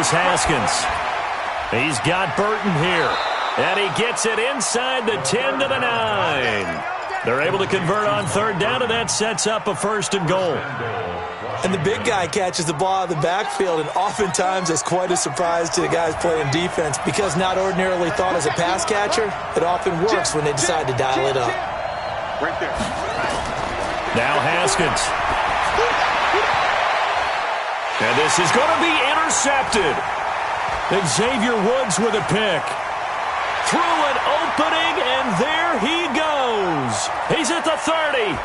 is Haskins. He's got Burton here. And he gets it inside the 10 to the 9. They're able to convert on third down, and that sets up a first and goal. And the big guy catches the ball out of the backfield, and oftentimes it's quite a surprise to the guys playing defense because not ordinarily thought as a pass catcher, it often works when they decide to dial it up. Right there. Now Haskins. And this is going to be intercepted. Xavier Woods with a pick. Through an opening, and there he goes. He's at the 30.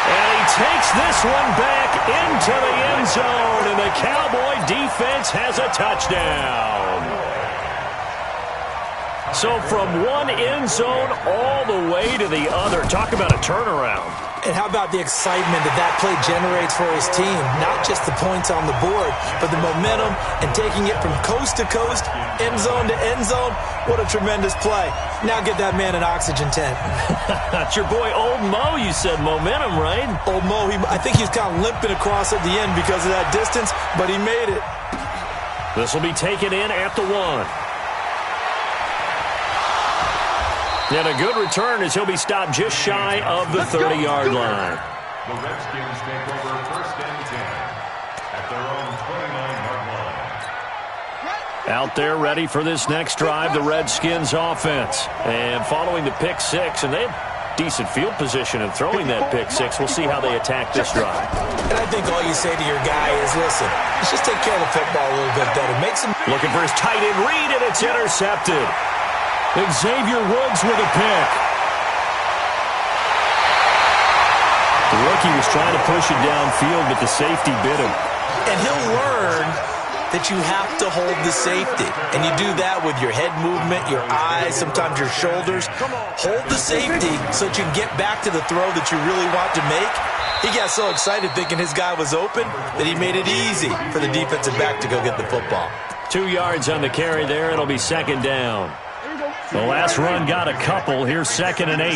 And he takes this one back into the end zone, and the Cowboy defense has a touchdown. So from one end zone all the way to the other. Talk about a turnaround. And how about the excitement that play generates for his team? Not just the points on the board, but the momentum and taking it from coast to coast, end zone to end zone. What a tremendous play. Now get that man an oxygen tent. That's your boy Old Mo, you said. Momentum, right? Old Mo, I think he's kind of limping across at the end because of that distance, but he made it. This will be taken in at the 1. And a good return as he'll be stopped just shy of the 30-yard line. The Redskins take over first and 10 at their own 29-yard line. Out there ready for this next drive, the Redskins offense. And following the pick 6, and they have decent field position in throwing that pick 6. We'll see how they attack this drive. And I think all you say to your guy is, listen, let's just take care of the football a little bit better. Make some... Looking for his tight end read, and it's intercepted. Xavier Woods with a pick. The rookie was trying to push it downfield, but the safety bit him. And he'll learn that you have to hold the safety. And you do that with your head movement, your eyes, sometimes your shoulders. Hold the safety so that you can get back to the throw that you really want to make. He got so excited thinking his guy was open that he made it easy for the defensive back to go get the football. 2 yards on the carry there. It'll be second down. The last run got a couple. Here's second and 8.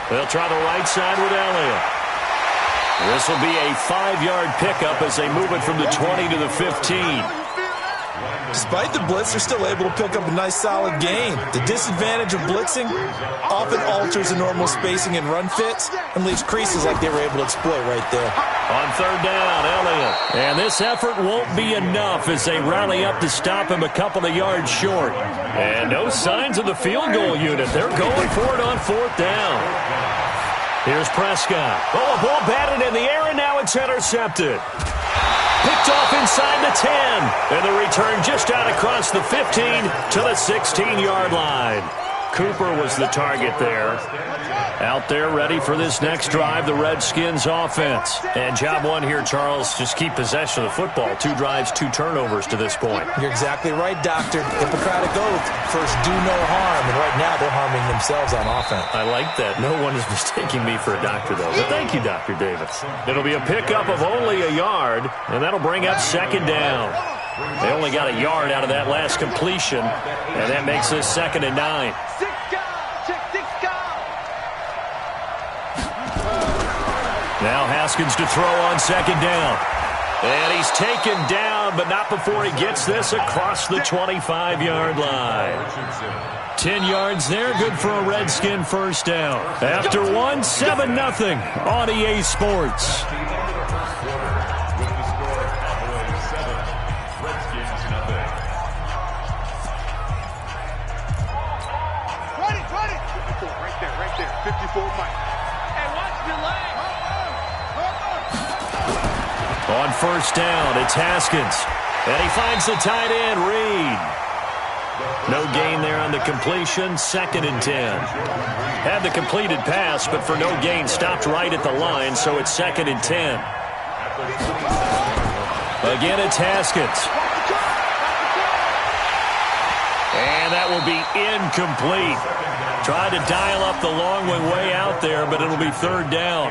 They'll try the right side with Elliott. This will be a 5-yard pickup as they move it from the 20 to the 15. Despite the blitz, they're still able to pick up a nice solid gain. The disadvantage of blitzing often alters the normal spacing and run fits and leaves creases like they were able to exploit right there. On third down, Elliott. And this effort won't be enough as they rally up to stop him a couple of yards short. And no signs of the field goal unit. They're going for it on fourth down. Here's Prescott. Oh, a ball batted in the air, and now it's intercepted. Picked off inside the 10. And the return just out across the 15 to the 16-yard line. Cooper was the target there. Out there ready for this next drive, the Redskins offense. And job one here, Charles, just keep possession of the football. 2 drives, 2 turnovers to this point. You're exactly right, Doctor. Hippocratic oath. First, do no harm. And right now, they're harming themselves on offense. I like that. No one is mistaking me for a doctor, though. But thank you, Dr. Davis. It'll be a pickup of only a yard, and that'll bring up second down. They only got a yard out of that last completion, and that makes this second and 9. Now Haskins to throw on second down. And he's taken down, but not before he gets this across the 25-yard line. 10 yards there, good for a Redskin first down. After one, 7-0 on EA Sports. Right there, 54 Mike. And watch the leg. On first down, it's Haskins. And he finds the tight end, Reed. No gain there on the completion, second and 10. Had the completed pass, but for no gain, stopped right at the line, so it's second and 10. Again, it's Haskins. And that will be incomplete. Tried to dial up the long way out there, but it'll be third down.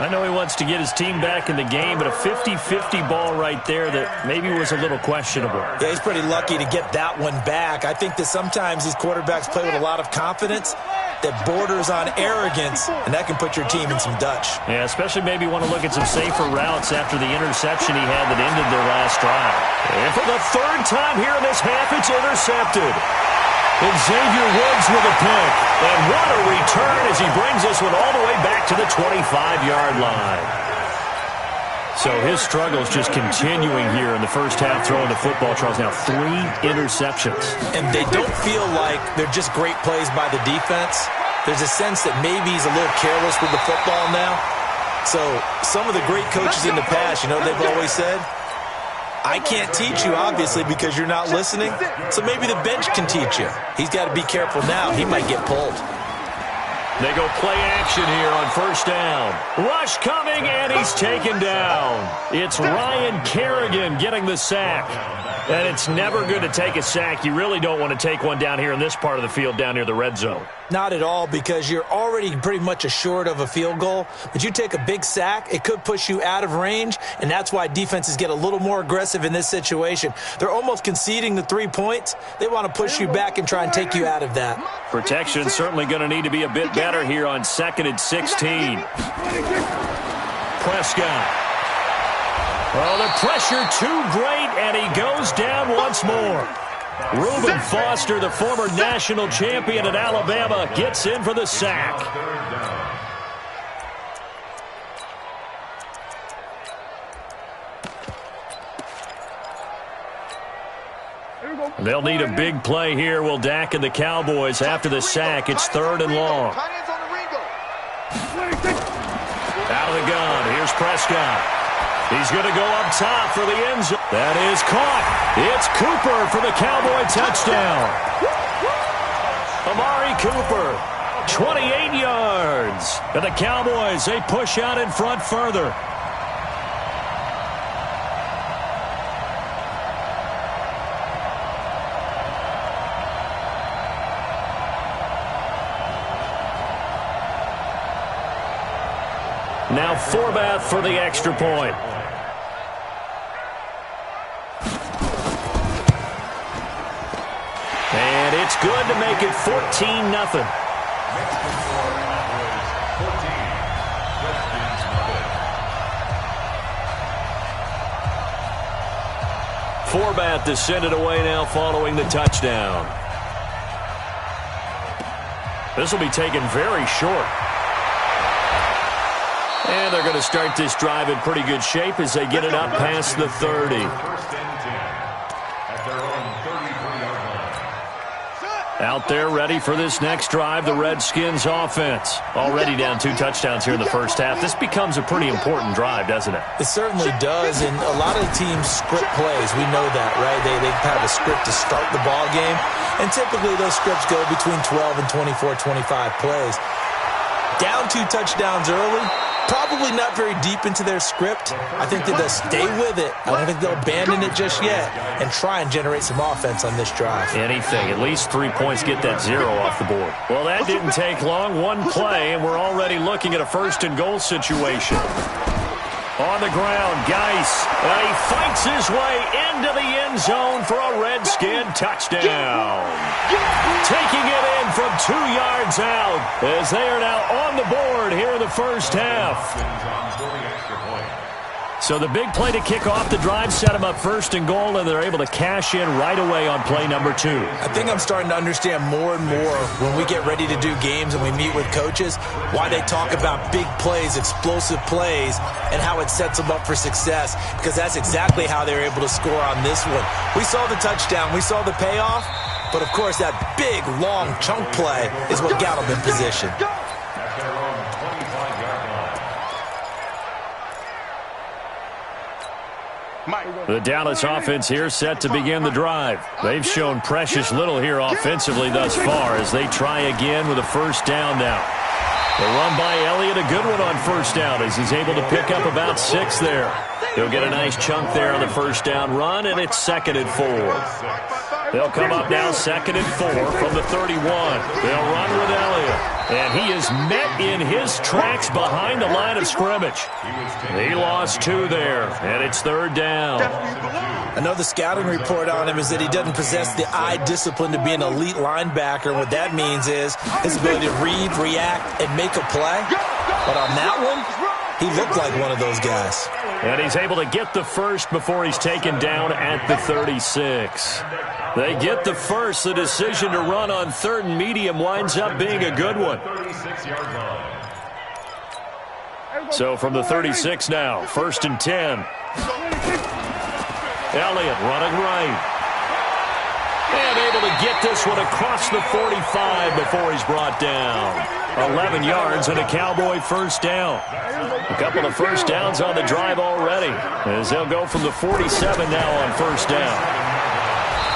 I know he wants to get his team back in the game, but a 50-50 ball right there that maybe was a little questionable. Yeah, he's pretty lucky to get that one back. I think that sometimes these quarterbacks play with a lot of confidence, that borders on arrogance, and that can put your team in some Dutch. Yeah, especially maybe want to look at some safer routes after the interception he had that ended their last drive. And for the third time here in this half, it's intercepted. And Xavier Woods with a pick. And what a return as he brings this one all the way back to the 25-yard line. So his struggles just continuing here in the first half throwing the football. Charles, now 3 interceptions. And they don't feel like they're just great plays by the defense. There's a sense that maybe he's a little careless with the football now. So some of the great coaches in the past, you know, they've always said, I can't teach you, obviously, because you're not listening. So maybe the bench can teach you. He's got to be careful now. He might get pulled. They go play action here on first down. Rush coming, and he's taken down. It's Ryan Kerrigan getting the sack. And it's never good to take a sack. You really don't want to take one down here in this part of the field down near the red zone. Not at all, because you're already pretty much assured of a field goal. But you take a big sack, it could push you out of range, and that's why defenses get a little more aggressive in this situation. They're almost conceding the 3 points. They want to push you back and try and take you out of that. Protection certainly going to need to be a bit better here on 2nd and 16. Prescott. Well, the pressure too great, and he goes down once more. Reuben Foster, the former national champion at Alabama, gets in for the sack. They'll need a big play here, will Dak and the Cowboys. After the sack, it's 3rd and long. Out of the gun, here's Prescott. He's going to go up top for the end zone. That is caught. It's Cooper for the Cowboy touchdown. Amari Cooper, 28 yards. And the Cowboys, they push out in front further. Now Forbath for the extra point. And it's good to make it 14-0. Forbath to send it away now following the touchdown. This will be taken very short. And they're going to start this drive in pretty good shape as they get it up past the 30. Out there ready for this next drive, the Redskins offense. Already down 2 touchdowns here in the first half. This becomes a pretty important drive, doesn't it? It certainly does, and a lot of the teams script plays. We know that, right? They have a script to start the ball game, and typically those scripts go between 12 and 24, 25 plays. Down 2 touchdowns early, probably not very deep into their script. I think that they'll stay with it. I don't think they'll abandon it just yet and try and generate some offense on this drive. Anything. At least 3 points, get that 0 off the board. Well, that didn't take long. One play, and we're already looking at a 1st and goal situation. On the ground, Geis. He fights his way into the end zone for a Redskin touchdown. Taking it in from 2 yards out as they are now on the board here in the first half. So the big play to kick off the drive set them up 1st and goal, and they're able to cash in right away on play number 2. I think I'm starting to understand more and more when we get ready to do games and we meet with coaches why they talk about big plays, explosive plays, and how it sets them up for success, because that's exactly how they were able to score on this one. We saw the touchdown. We saw the payoff. But, of course, that big, long chunk play is what got them in position. The Dallas offense here set to begin the drive. They've shown precious little here offensively thus far as they try again with a 1st down now. The run by Elliott, a good one on 1st down as he's able to pick up about 6 there. He'll get a nice chunk there on the 1st down run, and it's 2nd and 4. They'll come up now 2nd and 4 from the 31. They'll run with Elliott. And he is met in his tracks behind the line of scrimmage. He lost 2 there, and it's 3rd down. I know the scouting report on him is that he doesn't possess the eye discipline to be an elite linebacker. And what that means is his ability to read, react, and make a play. But on that one, he looked like one of those guys. And he's able to get the first before he's taken down at the 36. They get the first. The decision to run on 3rd and medium winds up being a good one. So from the 36 now, 1st and 10. Elliott running right. And able to get this one across the 45 before he's brought down. 11 yards and a Cowboy first down. A couple of first downs on the drive already, as they'll go from the 47 now on 1st down.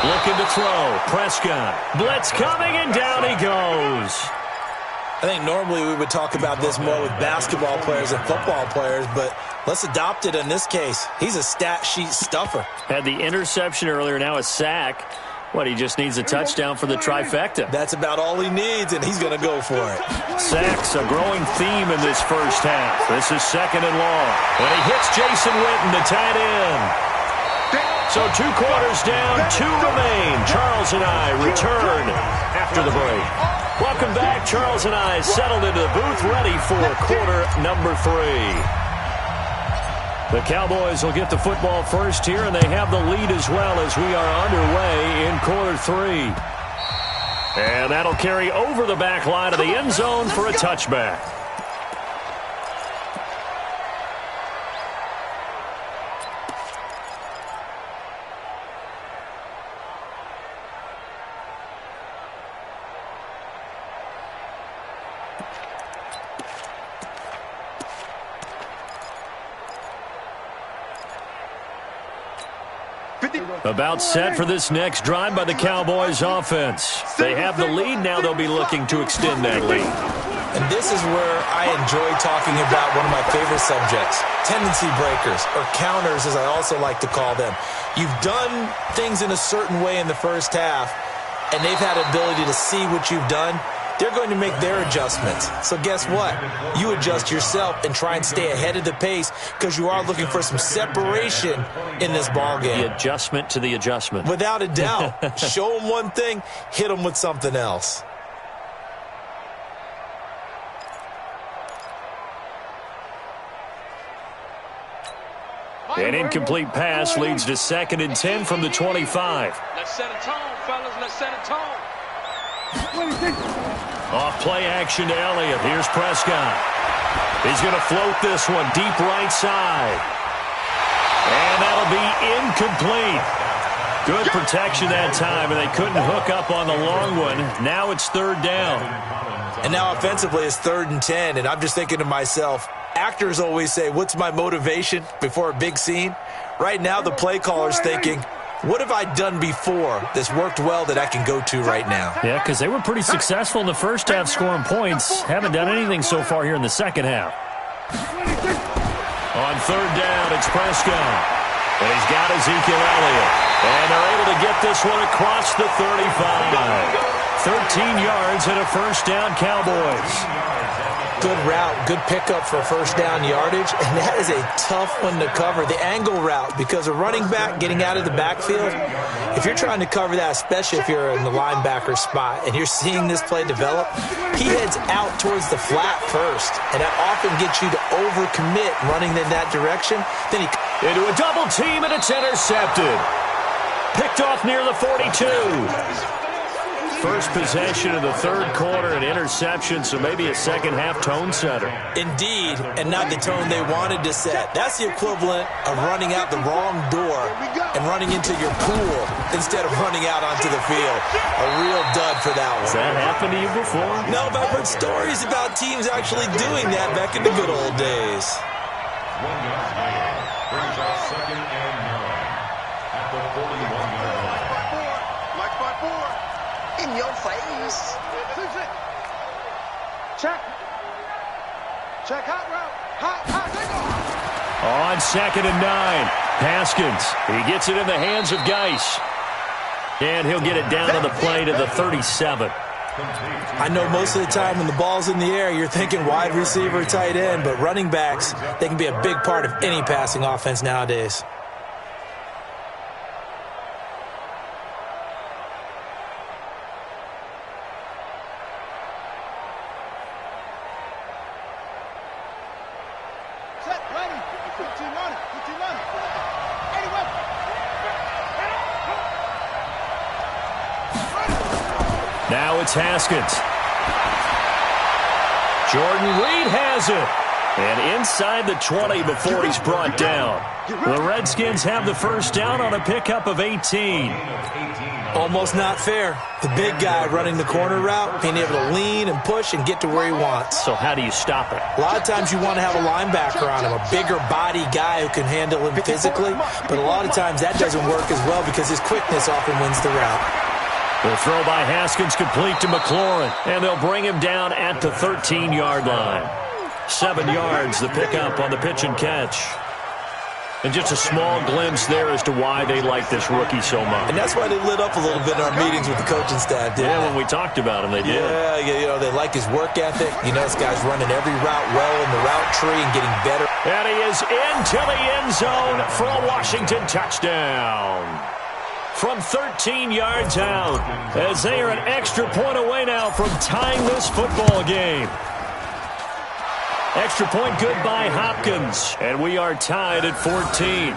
Looking to throw. Prescott. Blitz coming, and down he goes. I think normally we would talk about this more with basketball players and football players, but let's adopt it in this case. He's a stat sheet stuffer. Had the interception earlier, now a sack. What, he just needs a touchdown for the trifecta. That's about all he needs, and he's going to go for it. Sacks, a growing theme in this first half. This is 2nd and long. And he hits Jason Witten, the tight end. So 2 quarters down, 2 remain. Charles and I return after the break. Welcome back. Charles and I settled into the booth, ready for quarter number 3. The Cowboys will get the football first here, and they have the lead as well as we are underway in quarter 3. And that'll carry over the back line of the end zone for a touchback. About set for this next drive by the Cowboys offense. They have the lead. Now they'll be looking to extend that lead. And this is where I enjoy talking about one of my favorite subjects, tendency breakers, or counters as I also like to call them. You've done things in a certain way in the first half, and they've had an ability to see what you've done. They're going to make their adjustments. So guess what? You adjust yourself and try and stay ahead of the pace because you are looking for some separation in this ball game. The adjustment to the adjustment. Without a doubt. Show them one thing, hit them with something else. An incomplete pass leads to 2nd and 10 from the 25. Let's set a tone, fellas. Let's set a tone. Off play action to Elliott. Here's Prescott. He's going to float this one deep right side. And that'll be incomplete. Good protection that time, and they couldn't hook up on the long one. Now it's 3rd down. And now offensively it's 3rd and 10, and I'm just thinking to myself, actors always say, what's my motivation before a big scene? Right now the play caller's thinking, what have I done before that's worked well that I can go to right now? Yeah, because they were pretty successful in the first half scoring points. Haven't done anything so far here in the second half. On 3rd down, it's Prescott. And he's got Ezekiel Elliott. And they're able to get this one across the 35. 13 yards and a first down, Cowboys. Good route, good pickup for first down yardage, and that is a tough one to cover. The angle route, because a running back getting out of the backfield, if you're trying to cover that, especially if you're in the linebacker spot and you're seeing this play develop, he heads out towards the flat first, and that often gets you to overcommit running in that direction. Then he into a double team, and it's intercepted. Picked off near the 42. First possession of the 3rd quarter, an interception, so maybe a second-half tone setter. Indeed, and not the tone they wanted to set. That's the equivalent of running out the wrong door and running into your pool instead of running out onto the field. A real dud for that one. Has that happened to you before? No, but I've heard stories about teams actually doing that back in the good old days. 1 yard gain brings up 2nd and 9 at the 41-yard line. In your face. Check. Check hot route. Hot, On 2nd and 9, Haskins. He gets it in the hands of Geis. And he'll get it down on the play to the 37. I know most of the time when the ball's in the air, you're thinking wide receiver, tight end, but running backs, they can be a big part of any passing offense nowadays. Now it's Haskins. Jordan Reed has it. And inside the 20 before he's brought down. The Redskins have the first down on a pickup of 18. Almost not fair. The big guy running the corner route, being able to lean and push and get to where he wants. So how do you stop it? A lot of times you want to have a linebacker on him, a bigger body guy who can handle him physically. But a lot of times that doesn't work as well because his quickness often wins the route. The throw by Haskins complete to McLaurin. And they'll bring him down at the 13-yard line. 7 yards, the pickup on the pitch and catch. And just a small glimpse there as to why they like this rookie so much. And that's why they lit up a little bit in our meetings with the coaching staff, didn't when we talked about him, they did. Yeah, they like his work ethic. This guy's running every route well in the route tree and getting better. And he is into the end zone for a Washington touchdown. From 13 yards out, as they are an extra point away now from tying this football game. Extra point good by Hopkins. And we are tied at 14.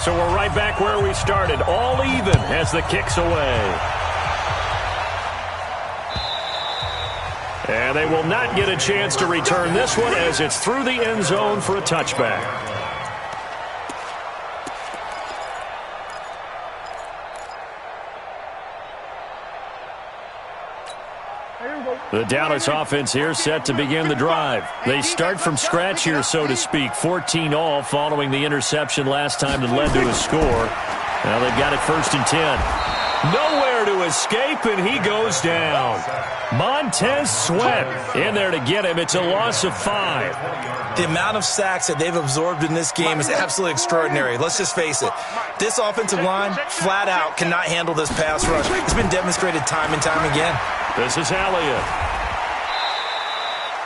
So we're right back where we started. All even as the kick's away. And they will not get a chance to return this one as it's through the end zone for a touchback. The Dallas offense here set to begin the drive. They start from scratch here, so to speak. 14-all following the interception last time that led to a score. Now they've got it 1st and 10. Nowhere to escape, and he goes down. Montez Sweat in there to get him. It's a loss of 5. The amount of sacks that they've absorbed in this game is absolutely extraordinary. Let's just face it. This offensive line, flat out, cannot handle this pass rush. It's been demonstrated time and time again. This is Elliott.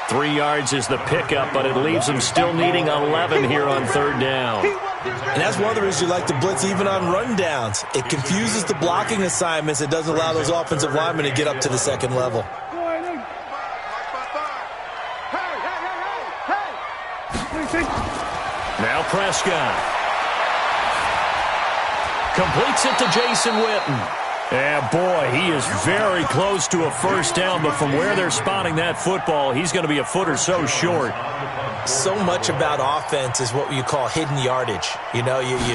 3 yards is the pickup, but it leaves them still needing 11 here on 3rd down. And that's one of the reasons you like to blitz even on rundowns. It confuses the blocking assignments. It doesn't allow those offensive linemen to get up to the second level. Now Prescott. Completes it to Jason Witten. And boy, he is very close to a first down, but from where they're spotting that football, he's going to be a foot or so short. So much about offense is what you call hidden yardage. You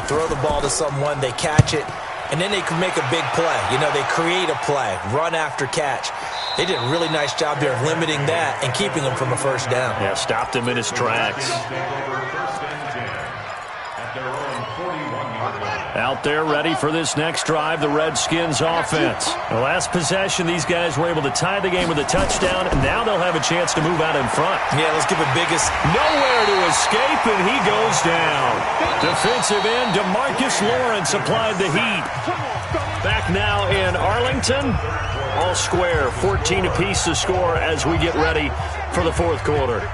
throw the ball to someone, they catch it, and then they can make a big play. They create a play, run after catch. They did a really nice job there of limiting that and keeping him from a first down. Yeah, stopped him in his tracks. Out there ready for this next drive, the Redskins offense. The last possession, these guys were able to tie the game with a touchdown, and now they'll have a chance to move out in front. Yeah, let's give it biggest. Nowhere to escape, and he goes down. Defensive end DeMarcus Lawrence applied the heat. Back now in Arlington. All square, 14 apiece to score as we get ready for the 4th quarter.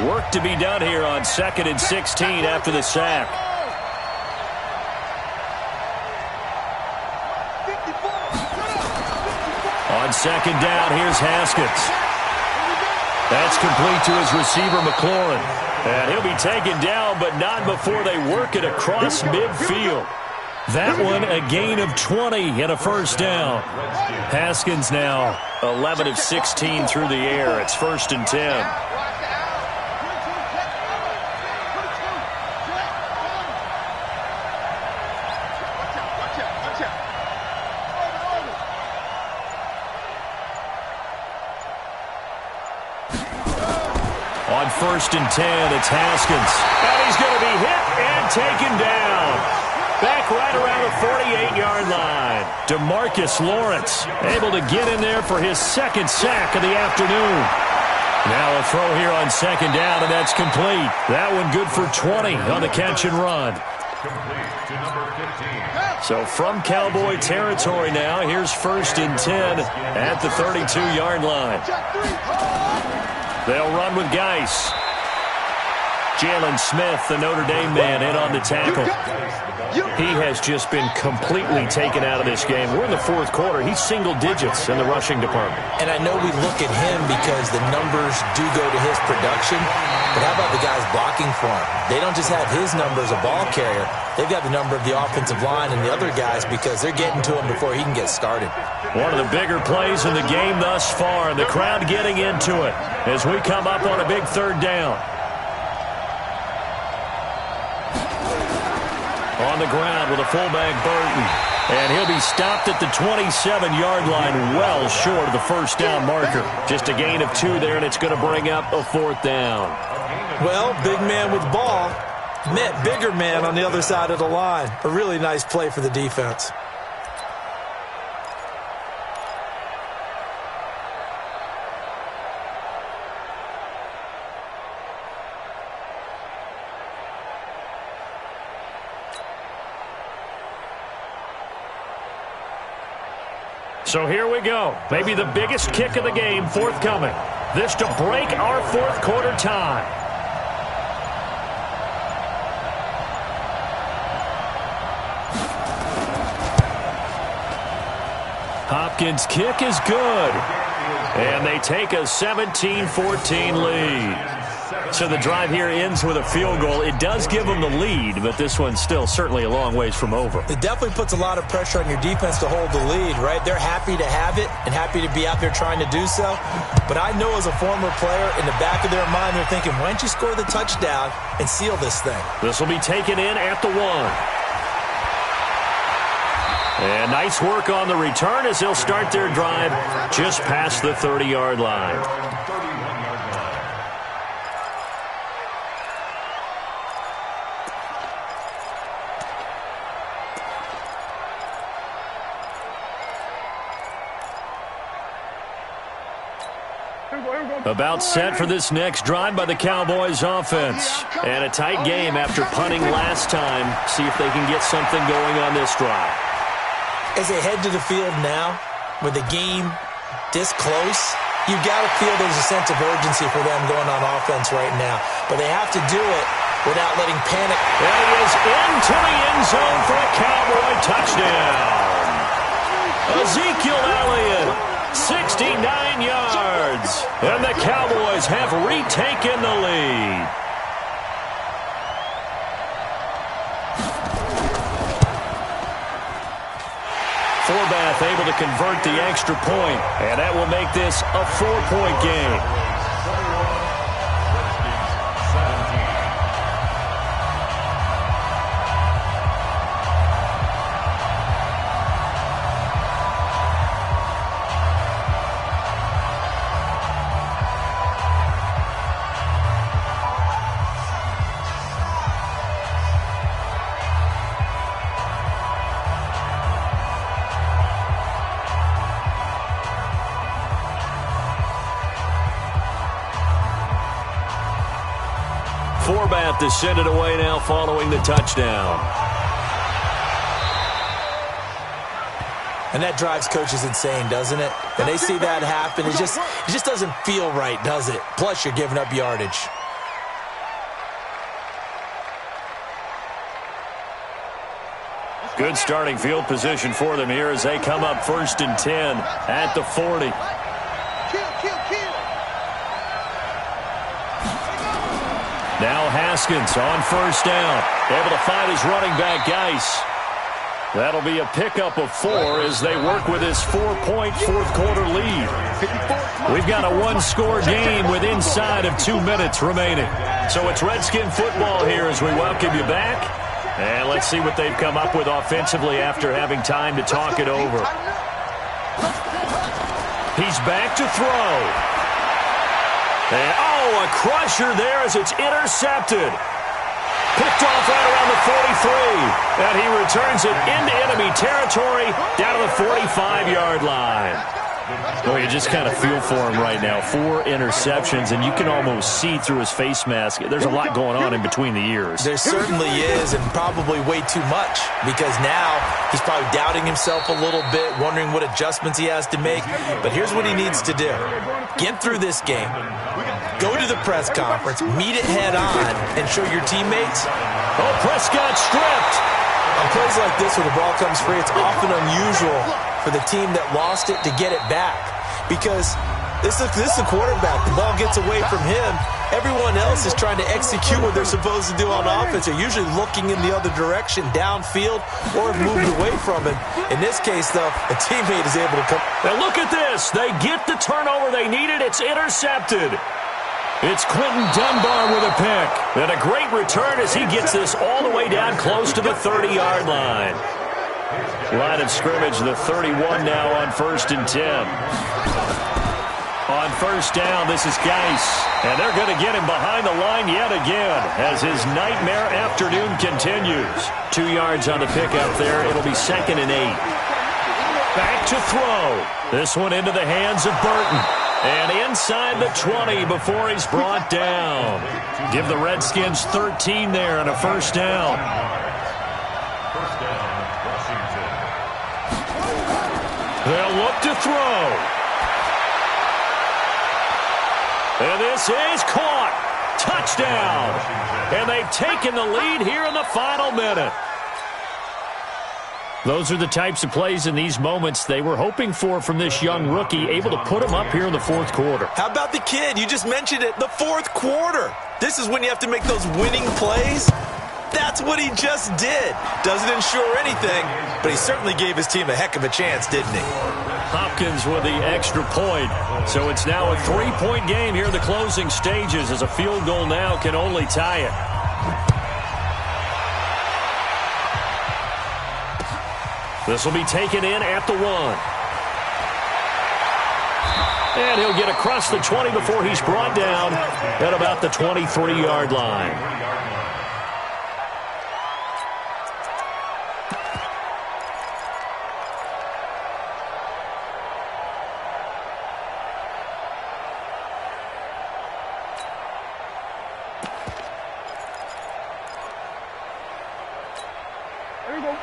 Work to be done here on 2nd and 16 after the sack. On 2nd down, here's Haskins. That's complete to his receiver, McLaurin. And he'll be taken down, but not before they work it across midfield. That one, a gain of 20 and a first down. Haskins now 11 of 16 through the air. It's 1st and 10. On 1st and 10, it's Haskins. And he's going to be hit and taken down. Back right around the 48-yard line. DeMarcus Lawrence able to get in there for his 2nd sack of the afternoon. Now a throw here on 2nd down, and that's complete. That one good for 20 on the catch and run. So from Cowboy territory now, here's 1st and 10 at the 32-yard line. They'll run with Geis. Jalen Smith, the Notre Dame man, in on the tackle. He has just been completely taken out of this game. We're in the fourth quarter. He's single digits in the rushing department. And I know we look at him because the numbers do go to his production, but how about the guys blocking for him? They don't just have his number as a ball carrier. They've got the number of the offensive line and the other guys because they're getting to him before he can get started. One of the bigger plays in the game thus far, and the crowd getting into it as we come up on a big third down. On the ground with a fullback, Burton. And he'll be stopped at the 27-yard line, well short of the first down marker. Just a gain of 2 there, and it's going to bring up a fourth down. Well, big man with ball met bigger man on the other side of the line. A really nice play for the defense. So here we go. Maybe the biggest kick of the game forthcoming. This to break our fourth quarter tie. Hopkins' kick is good. And they take a 17-14 lead. So the drive here ends with a field goal. It does give them the lead, but this one's still certainly a long ways from over. It definitely puts a lot of pressure on your defense to hold the lead, right? They're happy to have it and happy to be out there trying to do so. But I know as a former player, in the back of their mind, they're thinking, why don't you score the touchdown and seal this thing? This will be taken in at the 1. And nice work on the return as they'll start their drive just past the 30-yard line. About set for this next drive by the Cowboys offense. And a tight game after punting last time. See if they can get something going on this drive. As they head to the field now, with the game this close, you've got to feel there's a sense of urgency for them going on offense right now. But they have to do it without letting panic. There he is into the end zone for a Cowboy touchdown. Ezekiel Elliott, 69 yards. And the Cowboys have retaken the lead. Forbath able to convert the extra point, and that will make this a 4-point game. Forbath to send it away now following the touchdown. And that drives coaches insane, doesn't it? When they see that happen, it just doesn't feel right, does it? Plus, you're giving up yardage. Good starting field position for them here as they come up 1st and 10 at the 40. Now Haskins on 1st down. Able to find his running back, Geis. That'll be a pickup of 4 as they work with his 4-point fourth quarter lead. We've got a one-score game with inside of 2 minutes remaining. So it's Redskin football here as we welcome you back. And let's see what they've come up with offensively after having time to talk it over. He's back to throw. And, a crusher there as it's intercepted. Picked off right around the 43. And he returns it into enemy territory down to the 45-yard line. Oh, you just kind of feel for him right now. 4 interceptions, and you can almost see through his face mask. There's a lot going on in between the ears. There certainly is, and probably way too much, because now he's probably doubting himself a little bit, wondering what adjustments he has to make. But here's what he needs to do. Get through this game. Go to the press conference, meet it head on, and show your teammates. Oh, Prescott stripped. On plays like this where the ball comes free, it's often unusual for the team that lost it to get it back. Because this is a quarterback. The ball gets away from him. Everyone else is trying to execute what they're supposed to do on offense. They're usually looking in the other direction, downfield, or have moved away from it. In this case, though, a teammate is able to come. Now look at this. They get the turnover they needed. It's intercepted. It's Quentin Dunbar with a pick. And a great return as he gets this all the way down close to the 30-yard line. Line of scrimmage, the 31 now on 1st and 10. On first down, this is Geis. And they're going to get him behind the line yet again as his nightmare afternoon continues. 2 yards on the pickup there. It'll be 2nd and 8. Back to throw. This one into the hands of Burton. And inside the 20 before he's brought down. Give the Redskins 13 there on a first down. First down, Washington. They'll look to throw. And this is caught. Touchdown. And they've taken the lead here in the final minute. Those are the types of plays in these moments they were hoping for from this young rookie, able to put him up here in the 4th quarter. How about the kid? You just mentioned it, the 4th quarter. This is when you have to make those winning plays. That's what he just did. Doesn't ensure anything, but he certainly gave his team a heck of a chance, didn't he? Hopkins with the extra point. So it's now a 3-point game here in the closing stages as a field goal now can only tie it. This will be taken in at the 1. And he'll get across the 20 before he's brought down at about the 23-yard line.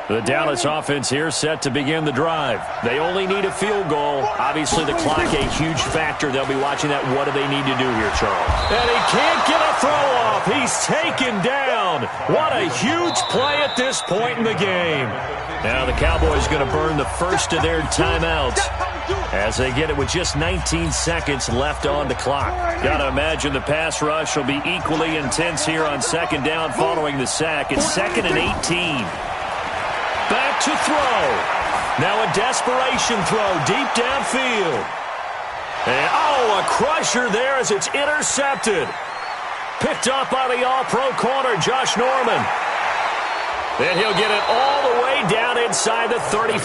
The Dallas offense here set to begin the drive. They only need a field goal. Obviously, the clock a huge factor. They'll be watching that. What do they need to do here, Charles? And he can't get a throw off. He's taken down. What a huge play at this point in the game. Now the Cowboys going to burn the first of their timeouts as they get it with just 19 seconds left on the clock. Got to imagine the pass rush will be equally intense here on 2nd down following the sack. It's 2nd and 18. Back to throw. Now a desperation throw deep downfield. And, a crusher there as it's intercepted. Picked up by the all-pro corner, Josh Norman. And he'll get it all the way down inside the 30.